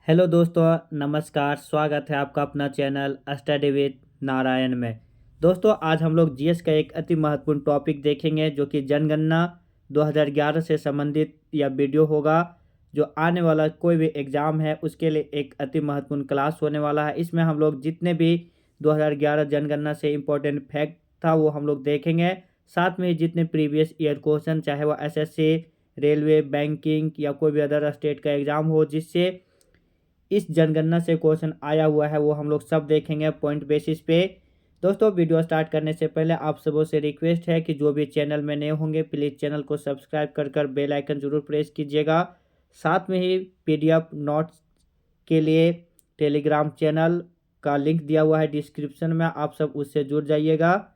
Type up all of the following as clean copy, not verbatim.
Hello दोस्तों, नमस्कार। स्वागत है आपका अपना चैनल स्टडी विद नारायण में। दोस्तों, आज हम लोग जीएस का एक अति महत्वपूर्ण टॉपिक देखेंगे जो कि जनगणना 2011 से संबंधित यह वीडियो होगा। जो आने वाला कोई भी एग्ज़ाम है उसके लिए एक अति महत्वपूर्ण क्लास होने वाला है। इसमें हम लोग जितने भी 2011 जनगणना से इम्पोर्टेंट फैक्ट था वो हम लोग देखेंगे। साथ में ही जितने प्रीवियस ईयर क्वेश्चन, चाहे वो एसएससी, रेलवे, बैंकिंग या कोई भी अदर स्टेट का एग्ज़ाम हो जिससे इस जनगणना से क्वेश्चन आया हुआ है, वो हम लोग सब देखेंगे पॉइंट बेसिस पे। दोस्तों, वीडियो स्टार्ट करने से पहले आप सबों से रिक्वेस्ट है कि जो भी चैनल में नए होंगे प्लीज़ चैनल को सब्सक्राइब कर बेल आइकन ज़रूर प्रेस कीजिएगा। साथ में ही पीडीएफ नोट्स के लिए टेलीग्राम चैनल का लिंक दिया हुआ है डिस्क्रिप्शन में, आप सब उससे जुड़ जाइएगा।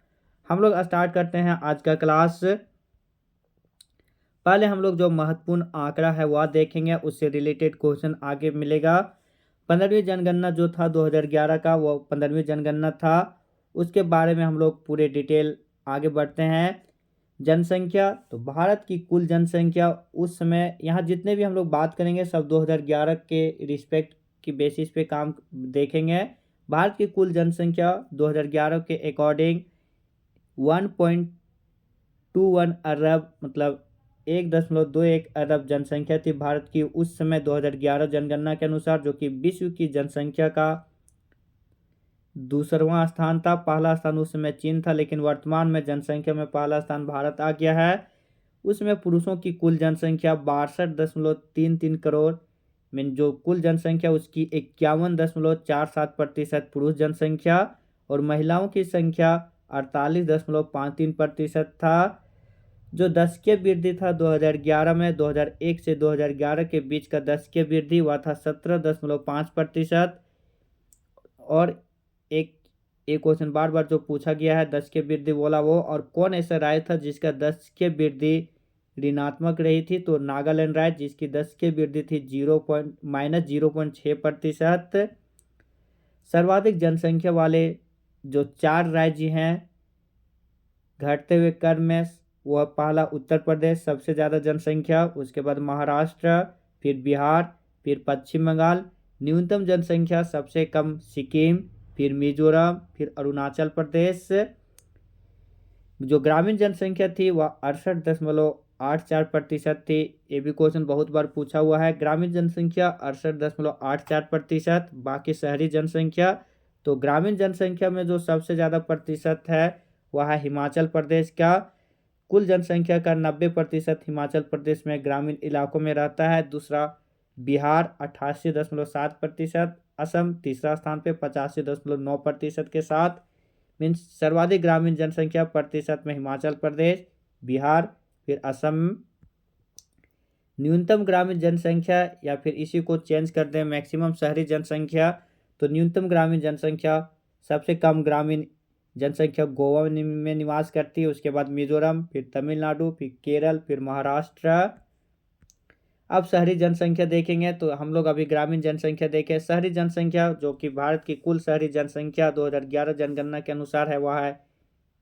हम लोग स्टार्ट करते हैं आज का क्लास। पहले हम लोग जो महत्वपूर्ण आंकड़ा है वह देखेंगे, उससे रिलेटेड क्वेश्चन आगे मिलेगा। 15वीं जनगणना जो था 2011 का, वो 15वीं जनगणना था। उसके बारे में हम लोग पूरे डिटेल आगे बढ़ते हैं। जनसंख्या, तो भारत की कुल जनसंख्या उस समय, यहाँ जितने भी हम लोग बात करेंगे सब 2011 के रिस्पेक्ट की बेसिस पे काम देखेंगे। भारत की कुल जनसंख्या 2011 के अकॉर्डिंग 1.21 अरब, मतलब 1.21 अरब जनसंख्या थी भारत की उस समय 2011 जनगणना के अनुसार, जो कि विश्व की जनसंख्या का दूसरवां स्थान था। पहला स्थान उस समय चीन था, लेकिन वर्तमान में जनसंख्या में पहला स्थान भारत आ गया है। उसमें पुरुषों की कुल जनसंख्या 62.33 करोड़, मीन जो कुल जनसंख्या उसकी 51.47% पुरुष जनसंख्या, और महिलाओं की संख्या 48.53% था। जो दशकीय वृद्धि था 2011 में, 2001 से 2011 के बीच का दशकीय वृद्धि हुआ था 17.5%। और एक एक क्वेश्चन बार बार जो पूछा गया है, दशकीय वृद्धि बोला वो, और कौन ऐसा राज्य था जिसका दशकीय वृद्धि ऋणात्मक रही थी, तो नागालैंड राज्य, जिसकी दशकीय वृद्धि थी -0.6%। सर्वाधिक जनसंख्या वाले जो 4 राज्य हैं घटते हुए क्रम में, वह पहला उत्तर प्रदेश सबसे ज़्यादा जनसंख्या, उसके बाद महाराष्ट्र, फिर बिहार, फिर पश्चिम बंगाल। न्यूनतम जनसंख्या सबसे कम सिक्किम, फिर मिजोरम, फिर अरुणाचल प्रदेश। जो ग्रामीण जनसंख्या थी वह 68.84% थी। ये भी क्वेश्चन बहुत बार पूछा हुआ है। ग्रामीण जनसंख्या 68.84%। बाकी शहरी जनसंख्या, तो ग्रामीण जनसंख्या में जो सबसे ज़्यादा प्रतिशत है वह है हिमाचल प्रदेश का। कुल जनसंख्या का 90% हिमाचल प्रदेश में ग्रामीण इलाकों में रहता है। दूसरा बिहार 88.7%। असम तीसरा स्थान पे 85.9% के साथ। मीन्स सर्वाधिक ग्रामीण जनसंख्या प्रतिशत में हिमाचल प्रदेश, बिहार, फिर असम। न्यूनतम ग्रामीण जनसंख्या, या फिर इसी को चेंज कर दें मैक्सिमम शहरी जनसंख्या, तो न्यूनतम ग्रामीण जनसंख्या, सबसे कम ग्रामीण जनसंख्या गोवा में निवास करती है। उसके बाद मिजोरम, फिर तमिलनाडु, फिर केरल, फिर महाराष्ट्र। अब शहरी जनसंख्या देखेंगे, तो हम लोग अभी ग्रामीण जनसंख्या देखें। शहरी जनसंख्या जो कि भारत की कुल शहरी जनसंख्या 2011 जनगणना के अनुसार है वह है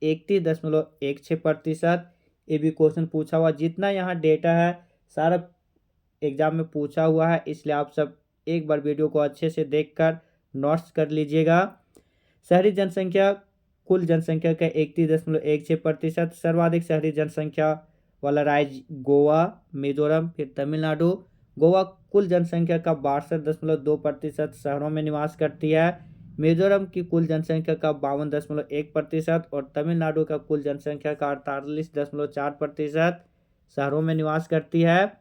31.16%। ये भी क्वेश्चन पूछा हुआ, जितना यहाँ डेटा है सारा एग्जाम में पूछा हुआ है, इसलिए आप सब एक बार वीडियो को अच्छे से देखकर नोट्स कर लीजिएगा। शहरी जनसंख्या कुल जनसंख्या का 31.16%। सर्वाधिक शहरी जनसंख्या वाला राज्य गोवा, मिजोरम, फिर तमिलनाडु। गोवा कुल जनसंख्या का 62.2% शहरों में निवास करती है। मिजोरम की कुल जनसंख्या का 52.1% और तमिलनाडु का कुल जनसंख्या का 48.4% शहरों में निवास करती है।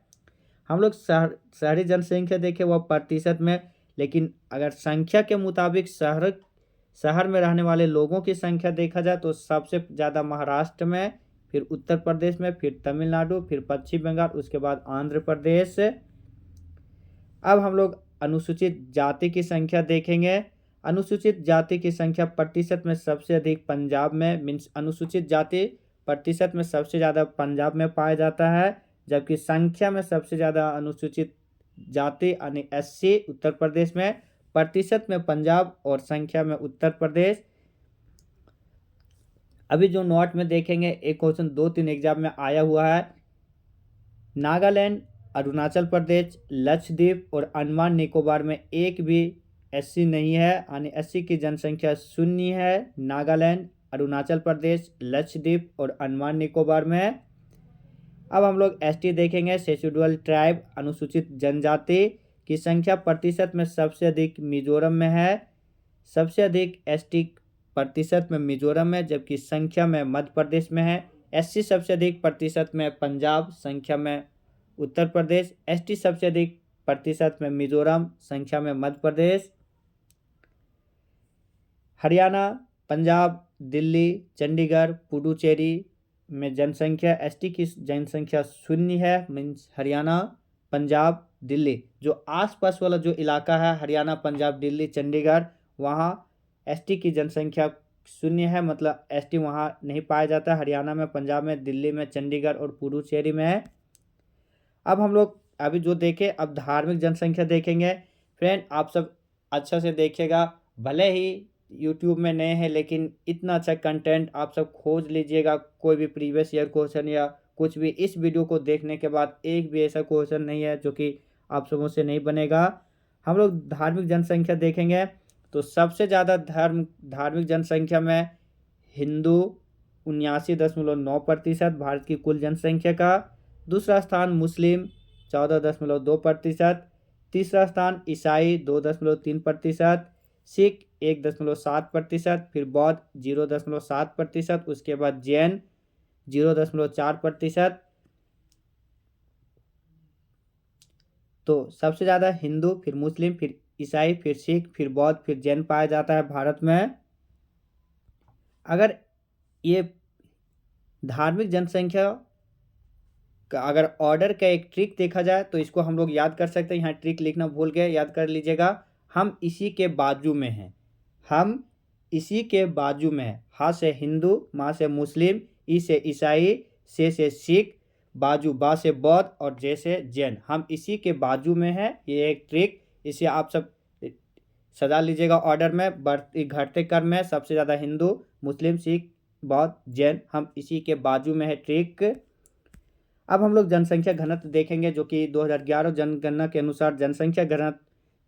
हम लोग शहरी जनसंख्या देखें वह प्रतिशत में, लेकिन अगर संख्या के मुताबिक शहर में रहने वाले लोगों की संख्या देखा जाए तो सबसे ज़्यादा महाराष्ट्र में, फिर उत्तर प्रदेश में, फिर तमिलनाडु, फिर पश्चिम बंगाल, उसके बाद आंध्र प्रदेश। अब हम लोग अनुसूचित जाति की संख्या देखेंगे। अनुसूचित जाति की संख्या प्रतिशत में सबसे अधिक पंजाब में, मीन्स अनुसूचित जाति प्रतिशत में सबसे ज़्यादा पंजाब में पाया जाता है, जबकि संख्या में सबसे ज़्यादा अनुसूचित जाति यानी एससी उत्तर प्रदेश में, प्रतिशत में पंजाब और संख्या में उत्तर प्रदेश। अभी जो नोट में देखेंगे एक क्वेश्चन 2-3 एग्जाम में आया हुआ है। नागालैंड अरुणाचल प्रदेश, लक्षद्वीप और अंडमान निकोबार में एक भी एससी नहीं है, यानी एससी की जनसंख्या शून्य है। नागालैंड, अरुणाचल प्रदेश, लक्षद्वीप और अंडमान निकोबार में है। अब हम लोग एसटी देखेंगे, शेड्यूल्ड ट्राइब, अनुसूचित जनजाति की संख्या प्रतिशत में सबसे अधिक मिजोरम में है। सबसे अधिक एसटी प्रतिशत में मिजोरम में, जबकि संख्या में मध्य प्रदेश में है। एससी सबसे अधिक प्रतिशत में पंजाब, संख्या में उत्तर प्रदेश। एसटी सबसे अधिक प्रतिशत में मिजोरम, संख्या में मध्य प्रदेश। हरियाणा, पंजाब, दिल्ली, चंडीगढ़, पुडुचेरी में जनसंख्या एसटी की जनसंख्या शून्य है। मीन्स हरियाणा, पंजाब, दिल्ली, जो आसपास वाला जो इलाका है हरियाणा, पंजाब, दिल्ली, चंडीगढ़, वहाँ एसटी की जनसंख्या शून्य है, मतलब एसटी वहाँ नहीं पाया जाता। हरियाणा में, पंजाब में, दिल्ली में, चंडीगढ़ और पुडुचेरी में है। अब हम लोग अभी जो देखें, अब धार्मिक जनसंख्या देखेंगे। फ्रेंड, आप सब अच्छा से देखिएगा, भले ही यूट्यूब में नए हैं लेकिन इतना अच्छा कंटेंट आप सब खोज लीजिएगा। कोई भी प्रीवियस ईयर क्वेश्चन या कुछ भी इस वीडियो को देखने के बाद एक भी ऐसा क्वेश्चन नहीं है जो कि आप सबों से नहीं बनेगा। हम लोग धार्मिक जनसंख्या देखेंगे तो सबसे ज़्यादा धार्मिक जनसंख्या में हिंदू 79.9% भारत की कुल जनसंख्या का। दूसरा स्थान मुस्लिम 14.2%। तीसरा स्थान ईसाई 2.3%। सिख 1.7%। फिर बौद्ध 0.7%। उसके बाद जैन 0.4%। तो सबसे ज़्यादा हिंदू, फिर मुस्लिम, फिर ईसाई, फिर सिख, फिर बौद्ध, फिर जैन पाया जाता है भारत में। अगर ये धार्मिक जनसंख्या का अगर ऑर्डर का एक ट्रिक देखा जाए तो इसको हम लोग याद कर सकते हैं। यहाँ ट्रिक लिखना भूल गए, याद कर लीजिएगा। हम इसी के बाजू में हैं, हम इसी के बाजू में हैं। हा से हिंदू, माँ से मुस्लिम, ई से ईसाई, से सिख, बाजू बा से बौद्ध और जे से जैन। हम इसी के बाजू में हैं। ये एक ट्रिक, इसे आप सब सजा लीजिएगा ऑर्डर में। घटते क्रम में सबसे ज़्यादा हिंदू, मुस्लिम, सिख, बौद्ध, जैन, हम इसी के बाजू में है ट्रिक। अब हम लोग जनसंख्या घनत्व देखेंगे, जो कि 2011 जनगणना के अनुसार जनसंख्या घनत्व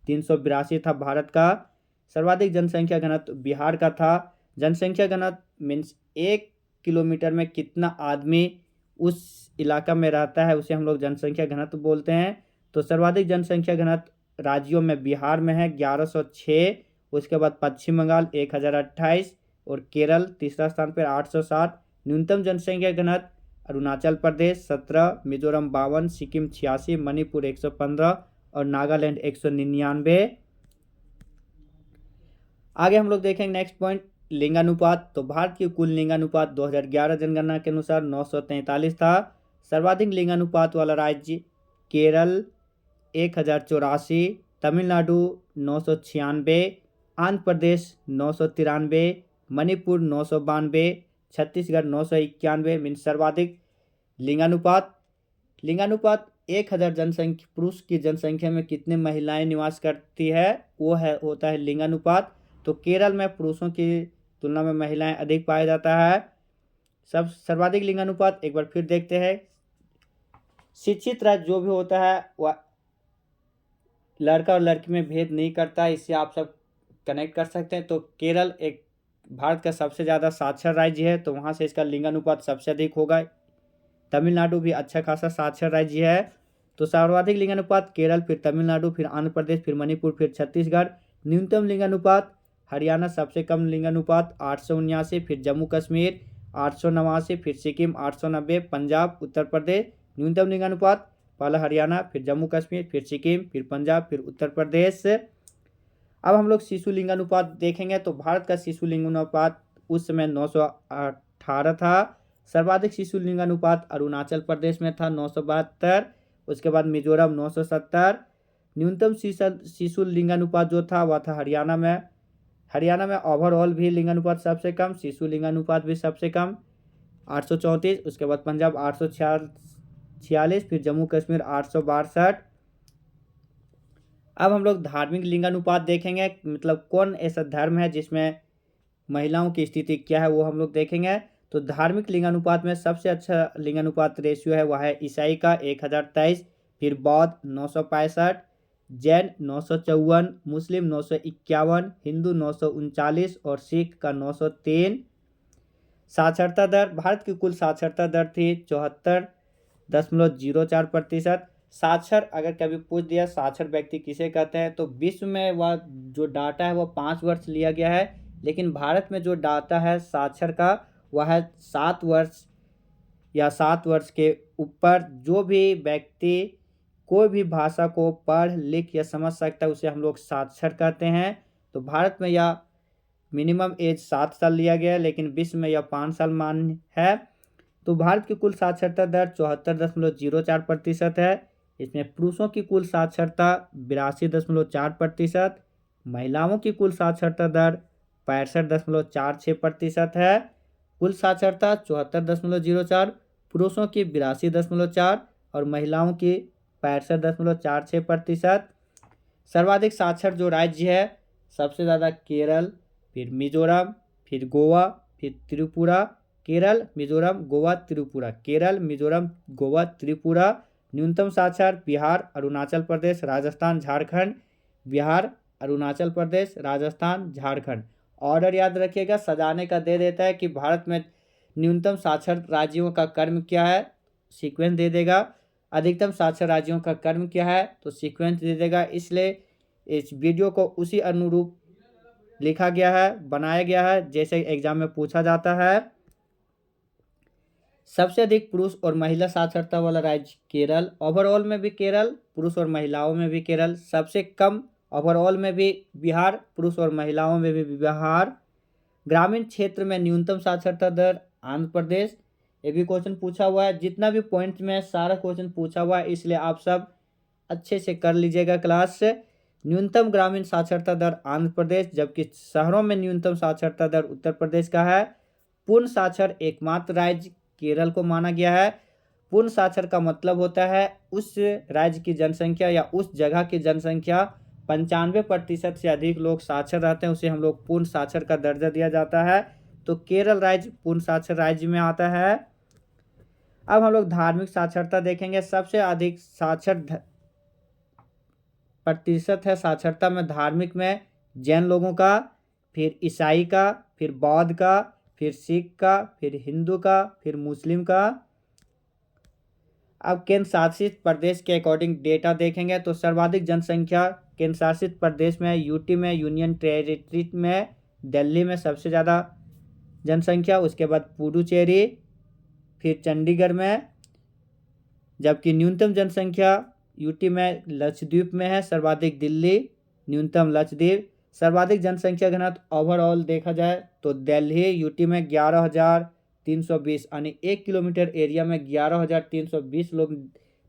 382 था भारत का। सर्वाधिक जनसंख्या घनत्व बिहार का था। जनसंख्या घनत्व मीन्स 1 किलोमीटर में कितना आदमी उस इलाका में रहता है, उसे हम लोग जनसंख्या घनत्व बोलते हैं। तो सर्वाधिक जनसंख्या घनत्व राज्यों में बिहार में है 1106। उसके बाद पश्चिम बंगाल 1028 और केरल तीसरा स्थान पर 860। न्यूनतम जनसंख्या घनत्व अरुणाचल प्रदेश 17, मिजोरम 52, सिक्किम 86, मणिपुर 115 और नागालैंड 199। आगे हम लोग देखेंगे नेक्स्ट पॉइंट, लिंगानुपात। तो भारत की कुल लिंगानुपात 2011 जनगणना के अनुसार 943 था। सर्वाधिक लिंगानुपात वाला राज्य केरल 1084, तमिलनाडु 996, आंध्र प्रदेश 993, मणिपुर 992, छत्तीसगढ़ 991। मीन सर्वाधिक लिंगानुपात 1000 जनसंख्या पुरुष की जनसंख्या में कितने महिलाएं निवास करती है, वो है होता है लिंगानुपात। तो केरल में पुरुषों की तुलना में महिलाएं अधिक पाया जाता है। सब सर्वाधिक लिंगानुपात एक बार फिर देखते हैं। शिक्षित राज्य जो भी होता है वह लड़का और लड़की में भेद नहीं करता, इससे आप सब कनेक्ट कर सकते हैं। तो केरल एक भारत का सबसे ज़्यादा साक्षर राज्य है, तो वहाँ से इसका लिंगानुपात सबसे अधिक होगा। तमिलनाडु भी अच्छा खासा साक्षर राज्य है। तो सर्वाधिक लिंगानुपात केरल, फिर तमिलनाडु, फिर आंध्र प्रदेश, फिर मणिपुर, फिर छत्तीसगढ़। न्यूनतम लिंगानुपात हरियाणा सबसे कम लिंगानुपात 879, फिर जम्मू कश्मीर 889, फिर सिक्किम 890, पंजाब, उत्तर प्रदेश। न्यूनतम लिंगानुपात पहला हरियाणा, फिर जम्मू कश्मीर, फिर सिक्किम, फिर पंजाब, फिर उत्तर प्रदेश। अब हम लोग शिशु लिंगानुपात देखेंगे। तो भारत का शिशु लिंगानुपात उस समय 918 था। सर्वाधिक शिशु लिंगानुपात अरुणाचल प्रदेश में था 972। उसके बाद मिजोरम 970। न्यूनतम शिशु लिंगानुपात जो था वह था हरियाणा में ओवरऑल भी लिंगानुपात सबसे कम, शिशु लिंगानुपात भी सबसे कम 834। उसके बाद पंजाब 846, फिर जम्मू कश्मीर 862। अब हम लोग धार्मिक लिंगानुपात देखेंगे, मतलब कौन ऐसा धर्म है जिसमें महिलाओं की स्थिति क्या है वो हम लोग देखेंगे। तो धार्मिक लिंगानुपात में सबसे अच्छा लिंगानुपात रेशियो है वह है ईसाई का 1023, फिर बौद्ध 965, जैन 954, मुस्लिम 951, हिंदू 939 और सिख का 903। साक्षरता दर, भारत की कुल साक्षरता दर थी 74.04%। साक्षर अगर कभी पूछ दिया साक्षर व्यक्ति किसे कहते हैं, तो विश्व में वह जो डाटा है वो 5 वर्ष लिया गया है, लेकिन भारत में जो डाटा है साक्षर का वह है 7 वर्ष या 7 वर्ष के ऊपर जो भी व्यक्ति कोई भी भाषा को पढ़ लिख या समझ सकता है उसे हम लोग साक्षर कहते हैं। तो भारत में यह मिनिमम एज 7 साल लिया गया है, लेकिन विश्व में यह 5 साल मान्य है। तो भारत की कुल साक्षरता दर 74.04% है। इसमें पुरुषों की कुल साक्षरता 82.4%, महिलाओं की कुल साक्षरता दर 65.46% है। कुल साक्षरता 74.04, पुरुषों की 82.4 और महिलाओं की 65.46%। सर्वाधिक साक्षर जो राज्य है सबसे ज़्यादा केरल, फिर मिजोरम, फिर गोवा, फिर त्रिपुरा। केरल, मिजोरम, गोवा, त्रिपुरा। केरल, मिजोरम, गोवा, त्रिपुरा। न्यूनतम साक्षर बिहार, अरुणाचल प्रदेश, राजस्थान, झारखंड। बिहार, अरुणाचल प्रदेश, राजस्थान, झारखंड। ऑर्डर याद रखिएगा, सजाने का दे देता है कि भारत में न्यूनतम साक्षर राज्यों का क्रम क्या है, सीक्वेंस दे देगा। अधिकतम साक्षर राज्यों का क्रम क्या है तो सीक्वेंस दे देगा। इसलिए इस वीडियो को उसी अनुरूप लिखा गया है, बनाया गया है जैसे एग्जाम में पूछा जाता है। सबसे अधिक पुरुष और महिला साक्षरता वाला राज्य केरल, ओवरऑल में भी केरल, पुरुष और महिलाओं में भी केरल। सबसे कम ओवरऑल में भी बिहार, पुरुष और महिलाओं में भी बिहार। ग्रामीण क्षेत्र में न्यूनतम साक्षरता दर आंध्र प्रदेश। ये भी क्वेश्चन पूछा हुआ है, जितना भी पॉइंट्स में सारा क्वेश्चन पूछा हुआ है, इसलिए आप सब अच्छे से कर लीजिएगा क्लास से। न्यूनतम ग्रामीण साक्षरता दर आंध्र प्रदेश, जबकि शहरों में न्यूनतम साक्षरता दर उत्तर प्रदेश का है। पूर्ण साक्षर एकमात्र राज्य केरल को माना गया है। पूर्ण साक्षर का मतलब होता है उस राज्य की जनसंख्या या उस जगह की जनसंख्या 95% से अधिक लोग साक्षर रहते हैं, उसे हम लोग पूर्ण साक्षर का दर्जा दिया जाता है। तो केरल राज्य पूर्ण साक्षर राज्य में आता है। अब हम लोग धार्मिक साक्षरता देखेंगे। सबसे अधिक साक्षर प्रतिशत है साक्षरता में धार्मिक में जैन लोगों का, फिर ईसाई का, फिर बौद्ध का, फिर सिख का, फिर हिंदू का, फिर मुस्लिम का। अब केंद्र शासित प्रदेश के अकॉर्डिंग डेटा देखेंगे तो सर्वाधिक जनसंख्या केंद्र शासित प्रदेश में यूटी में, यूनियन टेरिटरी में, दिल्ली में सबसे ज़्यादा जनसंख्या, उसके बाद पुडुचेरी, फिर चंडीगढ़ में। जबकि न्यूनतम जनसंख्या यूटी में लक्षद्वीप में है, सर्वाधिक दिल्ली, न्यूनतम लक्षद्वीप। सर्वाधिक जनसंख्या घनत्व ओवरऑल देखा जाए तो दिल्ली यूटी में 11,320 यानी 1 किलोमीटर एरिया में 11,320 लोग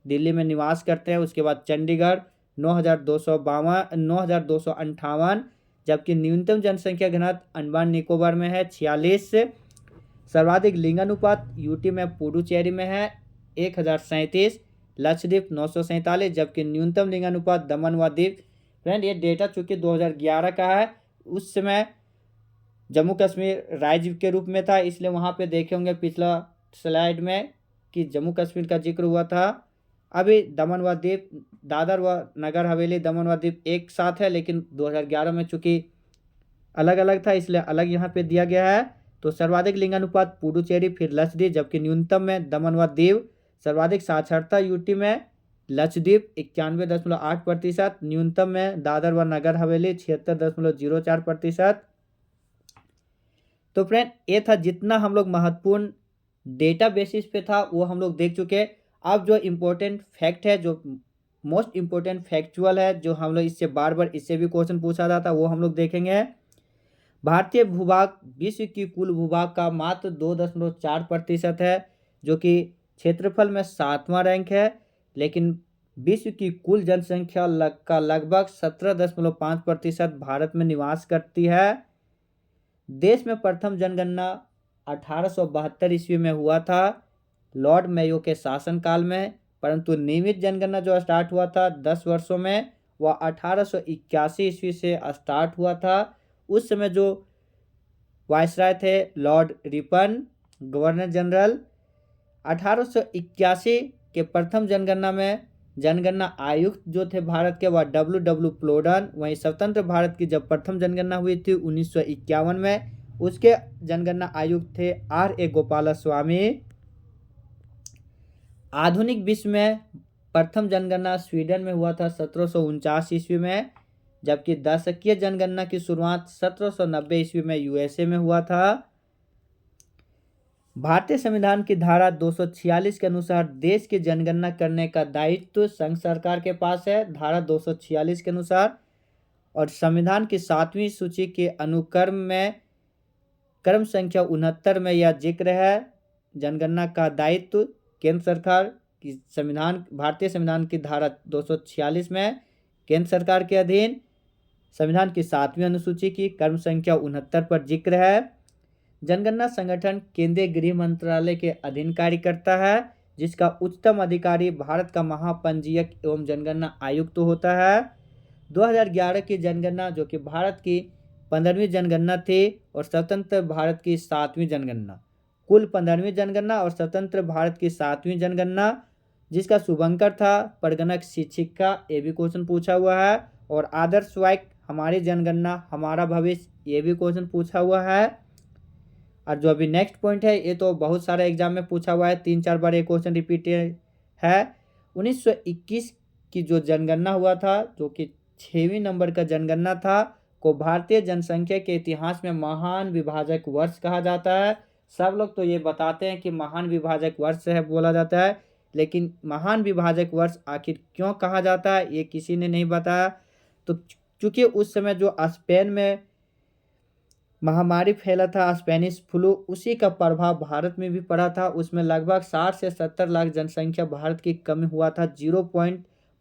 दिल्ली में निवास करते हैं। उसके बाद चंडीगढ़ 9,258, जबकि न्यूनतम जनसंख्या घनत्व अंडमान निकोबार में है 46। सर्वाधिक लिंगानुपात यूटी में पुडुचेरी में है 1037, लक्षद्वीप 947, जबकि न्यूनतम लिंगानुपात दमन व दीव। फ्रेंड ये डेटा चूँकि 2011 का है, उस समय जम्मू कश्मीर राज्य के रूप में था, इसलिए वहाँ पे देखे होंगे पिछला स्लाइड में कि जम्मू कश्मीर का जिक्र हुआ था। अभी दमन व दीव, दादर व नगर हवेली, दमन व दीव एक साथ है, लेकिन 2011 में चूँकि अलग अलग था इसलिए अलग यहाँ पे दिया गया है। तो सर्वाधिक लिंगानुपात पुडुचेरी, फिर लक्षद्वीप, जबकि न्यूनतम में दमन व दीव। सर्वाधिक साक्षरता यूटी में लक्षद्वीप 91.8%, न्यूनतम में दादर व नगर हवेली 76.04%। तो फ्रेंड ये था जितना हम लोग महत्वपूर्ण डेटा बेसिस पे था वो हम लोग देख चुके। अब जो इम्पोर्टेंट फैक्ट है, जो मोस्ट इम्पोर्टेंट फैक्चुअल है, जो हम लोग इससे बार बार इससे भी क्वेश्चन पूछा जाता वो हम लोग देखेंगे। भारतीय भूभाग विश्व की कुल भूभाग का मात्र 2.4% है, जो कि क्षेत्रफल में 7वां रैंक है, लेकिन विश्व की कुल जनसंख्या का लगभग 17.5% भारत में निवास करती है। देश में प्रथम जनगणना 1872 ईस्वी में हुआ था, लॉर्ड मेयो के शासनकाल में, परंतु नियमित जनगणना जो स्टार्ट हुआ था 10 वर्षों में वह 1881 ईस्वी से स्टार्ट हुआ था। उस समय जो वायसराय थे लॉर्ड रिपन, गवर्नर जनरल। 1881 के प्रथम जनगणना में जनगणना आयुक्त जो थे भारत के वह डब्ल्यू प्लोडन। वहीं स्वतंत्र भारत की जब प्रथम जनगणना हुई थी 1951 में, उसके जनगणना आयुक्त थे R.A. गोपालस्वामी। आधुनिक विश्व में प्रथम जनगणना स्वीडन में हुआ था 1749 ईस्वी में, जबकि दशकीय जनगणना की शुरुआत 1790 ईस्वी में USA में हुआ था। भारतीय संविधान की धारा 246 के अनुसार देश की जनगणना करने का दायित्व संघ सरकार के पास है, धारा 246 के अनुसार। और संविधान की 7वीं सूची के अनुक्रम में क्रम संख्या 69 में यह जिक्र है, जनगणना का दायित्व केंद्र सरकार की भारतीय संविधान की धारा 246 में केंद्र सरकार के अधीन संविधान की 7वीं अनुसूची की क्रम संख्या 69 पर जिक्र है। जनगणना संगठन केंद्रीय गृह मंत्रालय के अधीन कार्य करता है, जिसका उच्चतम अधिकारी भारत का महापंजीयक एवं जनगणना आयुक्त होता है। 2011 की जनगणना जो कि भारत की 15वीं जनगणना थी और स्वतंत्र भारत की 7वीं जनगणना, कुल 15वीं जनगणना और स्वतंत्र भारत की 7वीं जनगणना, जिसका शुभंकर था परगणक शिक्षिका, ये भी क्वेश्चन पूछा हुआ है। और आदर्श वाक्य हमारी जनगणना हमारा भविष्य, ये भी क्वेश्चन पूछा हुआ है। और जो अभी नेक्स्ट पॉइंट है, ये तो बहुत सारे एग्जाम में पूछा हुआ है, 3-4 बार ये क्वेश्चन रिपीट है। 1921 की जो जनगणना हुआ था, जो कि 6वीं नंबर का जनगणना था, को भारतीय जनसंख्या के इतिहास में महान विभाजक वर्ष कहा जाता है। सब लोग तो ये बताते हैं कि महान विभाजक वर्ष है बोला जाता है, लेकिन महान विभाजक वर्ष आखिर क्यों कहा जाता है ये किसी ने नहीं बताया। तो चूंकि उस समय जो स्पेन में महामारी फैला था, स्पेनिश फ्लू, उसी का प्रभाव भारत में भी पड़ा था। उसमें लगभग 60 से 70 लाख जनसंख्या भारत की कम हुआ था।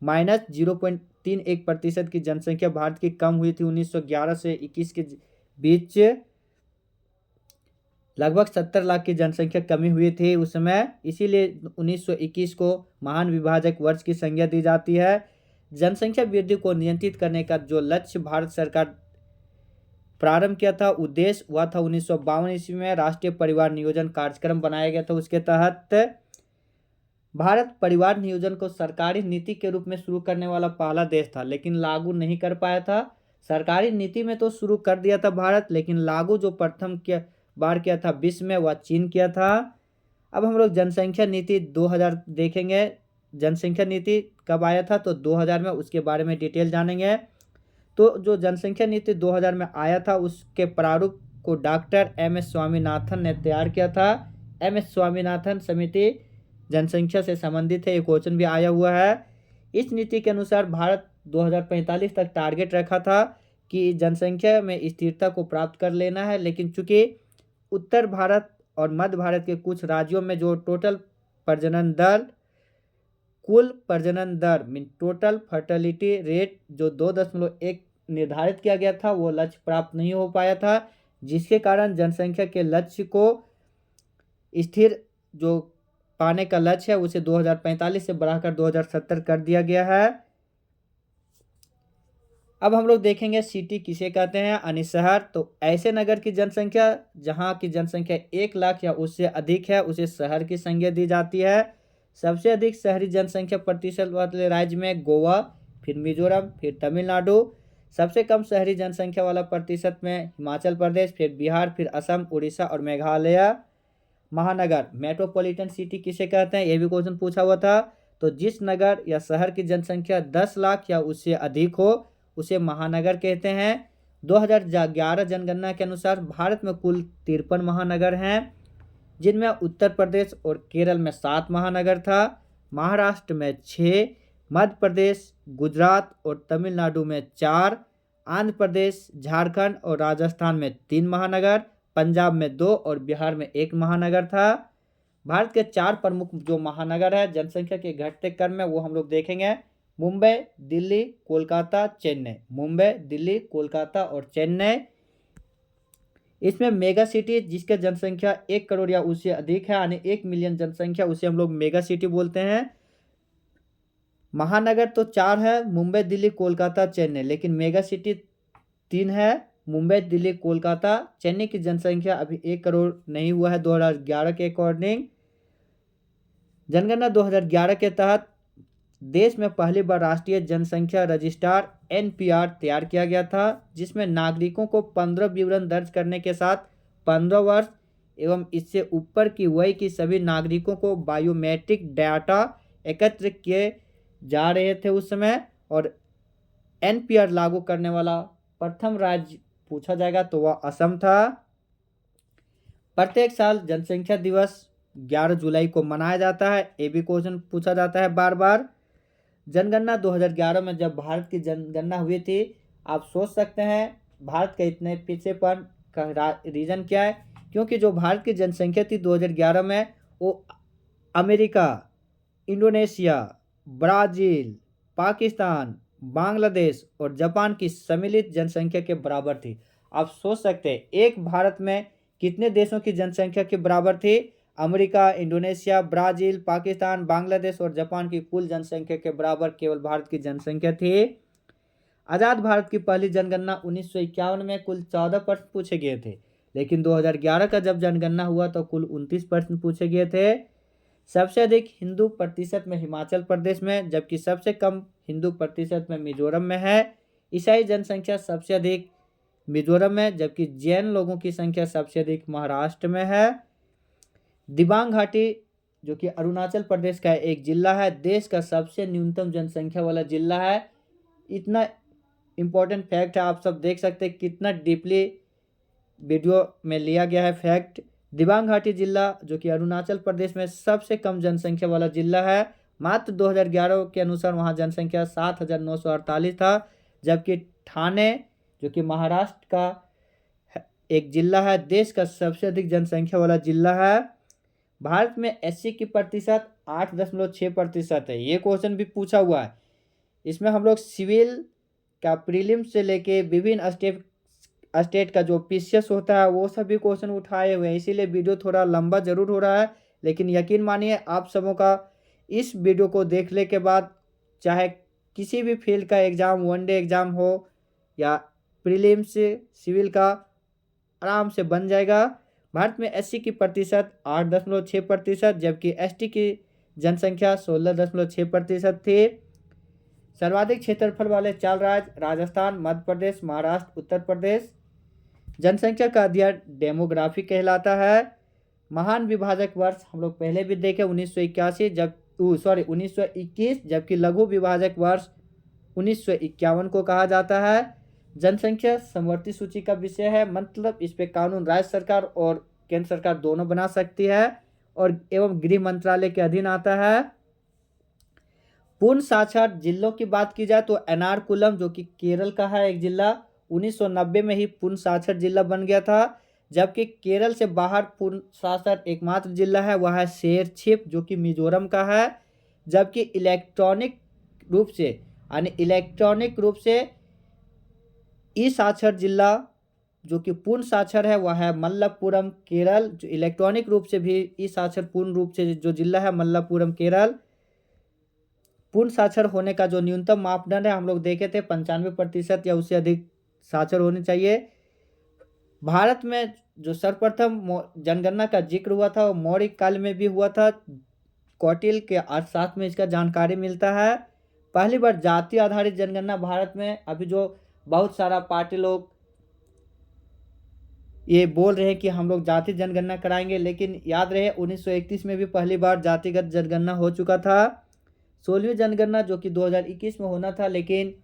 -0.31% की जनसंख्या भारत की कम हुई थी 1911 से 21 के बीच। लगभग 70 लाख की जनसंख्या कमी हुई थी उस समय, इसीलिए 1921 को महान विभाजक वर्ष की संज्ञा दी जाती है। जनसंख्या वृद्धि को नियंत्रित करने का जो लक्ष्य भारत सरकार प्रारंभ किया था, उद्देश्य हुआ था 1952 ईस्वी में राष्ट्रीय परिवार नियोजन कार्यक्रम बनाया गया था। उसके तहत भारत परिवार नियोजन को सरकारी नीति के रूप में शुरू करने वाला पहला देश था, लेकिन लागू नहीं कर पाया था। सरकारी नीति में तो शुरू कर दिया था भारत, लेकिन लागू जो प्रथम बार किया था विश्व में, वह चीन किया था। अब हम लोग जनसंख्या नीति 2000 देखेंगे। जनसंख्या नीति कब आया था, तो 2000 में, उसके बारे में डिटेल जानेंगे। तो जो जनसंख्या नीति 2000 में आया था, उसके प्रारूप को डॉक्टर M.S. स्वामीनाथन ने तैयार किया था। M.S. स्वामीनाथन समिति जनसंख्या से संबंधित है, ये क्वेश्चन भी आया हुआ है। इस नीति के अनुसार भारत 2045 तक टारगेट रखा था कि जनसंख्या में स्थिरता को प्राप्त कर लेना है, लेकिन चूंकि उत्तर भारत और मध्य भारत के कुछ राज्यों में जो टोटल प्रजनन दर, कुल प्रजनन दर मीन टोटल फर्टिलिटी रेट जो 2.1 निर्धारित किया गया था, वो लक्ष्य प्राप्त नहीं हो पाया था, जिसके कारण जनसंख्या के लक्ष्य को स्थिर जो पाने का लक्ष्य है उसे 2045 से बढ़ाकर 2070 कर दिया गया है। अब हम लोग देखेंगे सिटी किसे कहते हैं, यानी शहर। तो ऐसे नगर की जनसंख्या जहाँ की जनसंख्या 1 लाख या उससे अधिक है, उसे शहर की संज्ञा दी जाती है। सबसे अधिक शहरी जनसंख्या प्रतिशत वाले राज्य में गोवा, फिर मिजोरम, फिर तमिलनाडु। सबसे कम शहरी जनसंख्या वाला प्रतिशत में हिमाचल प्रदेश, फिर बिहार, फिर असम, उड़ीसा और मेघालय। महानगर मेट्रोपॉलिटन सिटी किसे कहते हैं, ये भी क्वेश्चन पूछा हुआ था। तो जिस नगर या शहर की जनसंख्या 10 लाख या उससे अधिक हो, उसे महानगर कहते हैं। 2011 जनगणना के अनुसार भारत में कुल 53 महानगर हैं, जिनमें उत्तर प्रदेश और केरल में 7 महानगर था, महाराष्ट्र में 6, मध्य प्रदेश, गुजरात और तमिलनाडु में 4, आंध्र प्रदेश, झारखंड और राजस्थान में 3 महानगर, पंजाब में 2 और बिहार में 1 महानगर था। भारत के 4 प्रमुख जो महानगर है जनसंख्या के घटते क्रम में, वो हम लोग देखेंगे। मुंबई, दिल्ली, कोलकाता, चेन्नई। मुंबई, दिल्ली, कोलकाता और चेन्नई। इसमें मेगा सिटी जिसके जनसंख्या 1 करोड़ या उससे अधिक है, यानी 1 मिलियन जनसंख्या, उसे हम लोग मेगा सिटी बोलते हैं। महानगर तो 4 है, मुंबई, दिल्ली, कोलकाता, चेन्नई, लेकिन मेगा सिटी 3 है, मुंबई, दिल्ली, कोलकाता। चेन्नई की जनसंख्या अभी 1 करोड़ नहीं हुआ है 2011 के अकॉर्डिंग। जनगणना 2011 के तहत देश में पहली बार राष्ट्रीय जनसंख्या रजिस्ट्रार NPR तैयार किया गया था, जिसमें नागरिकों को 15 विवरण दर्ज करने के साथ 15 वर्ष एवं इससे ऊपर की वय की सभी नागरिकों को बायोमेट्रिक डाटा एकत्र किए जा रहे थे उस समय। और NPR लागू करने वाला प्रथम राज्य पूछा जाएगा तो वह असम था। प्रत्येक साल जनसंख्या दिवस 11 जुलाई को मनाया जाता है। ये भी क्वेश्चन पूछा जाता है बार बार। जनगणना 2011 में जब भारत की जनगणना हुई थी, आप सोच सकते हैं भारत के इतने पीछेपन का रीज़न क्या है, क्योंकि जो भारत की जनसंख्या थी 2011 में वो America, Indonesia, Brazil, Pakistan, Bangladesh और जापान की सम्मिलित जनसंख्या के बराबर थी। आप सोच सकते हैं एक भारत में कितने देशों की जनसंख्या के बराबर थी। America, Indonesia, Brazil, Pakistan, Bangladesh और जापान की कुल जनसंख्या के बराबर केवल भारत की जनसंख्या थी। आज़ाद भारत की पहली जनगणना 1951 में कुल 14 प्रश्न पूछे गए थे, लेकिन 2011 का जब जनगणना हुआ तो कुल 29 प्रश्न पूछे गए थे। सबसे अधिक हिंदू प्रतिशत में हिमाचल प्रदेश में, जबकि सबसे कम हिंदू प्रतिशत में मिजोरम में है। ईसाई जनसंख्या सबसे अधिक मिजोरम में, जबकि जैन लोगों की संख्या सबसे अधिक महाराष्ट्र में है। दिबांग घाटी जो कि अरुणाचल प्रदेश का एक जिला है, देश का सबसे न्यूनतम जनसंख्या वाला जिला है। इतना इम्पोर्टेंट फैक्ट है, आप सब देख सकते हैं कितना डीपली वीडियो में लिया गया है फैक्ट। दिबांग घाटी जिला जो कि अरुणाचल प्रदेश में सबसे कम जनसंख्या वाला जिला है। मात्र 2011 के अनुसार वहाँ जनसंख्या 7,948 था, जबकि ठाणे जो कि महाराष्ट्र का एक जिला है, देश का सबसे अधिक जनसंख्या वाला जिला है। भारत में SC की प्रतिशत 8.6% है। ये क्वेश्चन भी पूछा हुआ है। इसमें हम लोग सिविल का प्रीलिम्स से लेके विभिन्न स्टेट का जो PCS होता है वो सभी क्वेश्चन उठाए हुए हैं, इसीलिए वीडियो थोड़ा लंबा जरूर हो रहा है, लेकिन यकीन मानिए आप सबों का इस वीडियो को देखने के बाद चाहे किसी भी फील्ड का एग्ज़ाम, वनडे एग्ज़ाम हो या प्रीलिम्स सिविल का, आराम से बन जाएगा। भारत में SC की प्रतिशत 8.6%, जबकि ST की जनसंख्या 16.6% थी। सर्वाधिक क्षेत्रफल वाले 4 राज्य राजस्थान, मध्य प्रदेश, महाराष्ट्र, उत्तर प्रदेश। जनसंख्या का अध्ययन डेमोग्राफी कहलाता है। महान विभाजक वर्ष हम लोग पहले भी देखे 1921, जबकि लघु विभाजक वर्ष 1951 को कहा जाता है। जनसंख्या समवर्ती सूची का विषय है, मतलब इस पे कानून राज्य सरकार और केंद्र सरकार दोनों बना सकती है और एवं गृह मंत्रालय के अधीन आता है। पूर्ण साक्षर जिलों की बात की जाए तो एर्नाकुलम जो कि केरल का है एक जिला, 1990 में ही पूर्ण साक्षर जिला बन गया था। जबकि केरल से बाहर पूर्ण साक्षर एकमात्र जिला है वह है शेरछिप जो कि मिजोरम का है। जबकि इलेक्ट्रॉनिक रूप से ई साक्षर जिला जो कि पूर्ण साक्षर है वह है मलप्पुरम केरल। जो इलेक्ट्रॉनिक रूप से भी ई साक्षर पूर्ण रूप से जो जिला है मलप्पुरम केरल। पूर्ण साक्षर होने का जो न्यूनतम मापदंड है हम लोग देखे थे 95% या उससे अधिक साक्षर होने चाहिए। भारत में जो सर्वप्रथम जनगणना का जिक्र हुआ था वो मौर्य काल में भी हुआ था। कौटिल्य के अर्थशास्त्र में इसका जानकारी मिलता है। पहली बार जाति आधारित जनगणना भारत में, अभी जो बहुत सारा पार्टी लोग ये बोल रहे हैं कि हम लोग जाति जनगणना कराएंगे, लेकिन याद रहे 1931 में भी पहली बार जातिगत जनगणना हो चुका था। 16वीं जनगणना जो कि 2021 में होना था, लेकिन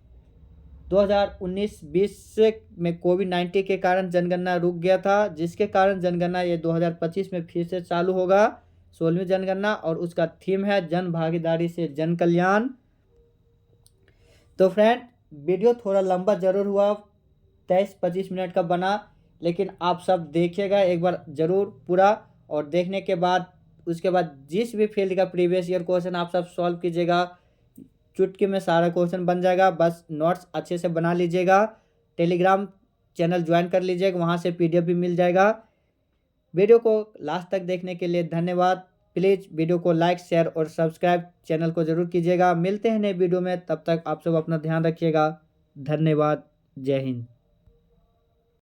2019-20 में कोविड-19 के कारण जनगणना रुक गया था, जिसके कारण जनगणना ये 2025 में फिर से चालू होगा 16वीं जनगणना, और उसका थीम है जन भागीदारी से जन कल्याण। तो फ्रेंड वीडियो थोड़ा लंबा जरूर हुआ, 23-25 मिनट का बना, लेकिन आप सब देखिएगा एक बार ज़रूर पूरा, और देखने के बाद उसके बाद जिस भी फील्ड का प्रीवियस ईयर क्वेश्चन आप सब सॉल्व कीजिएगा, चुटकी में सारा क्वेश्चन बन जाएगा। बस नोट्स अच्छे से बना लीजिएगा, टेलीग्राम चैनल ज्वाइन कर लीजिएगा, वहाँ से PDF भी मिल जाएगा। वीडियो को लास्ट तक देखने के लिए धन्यवाद। प्लीज़ वीडियो को लाइक, शेयर और सब्सक्राइब चैनल को ज़रूर कीजिएगा। मिलते हैं नए वीडियो में, तब तक आप सब अपना ध्यान रखिएगा। धन्यवाद। जय हिंद।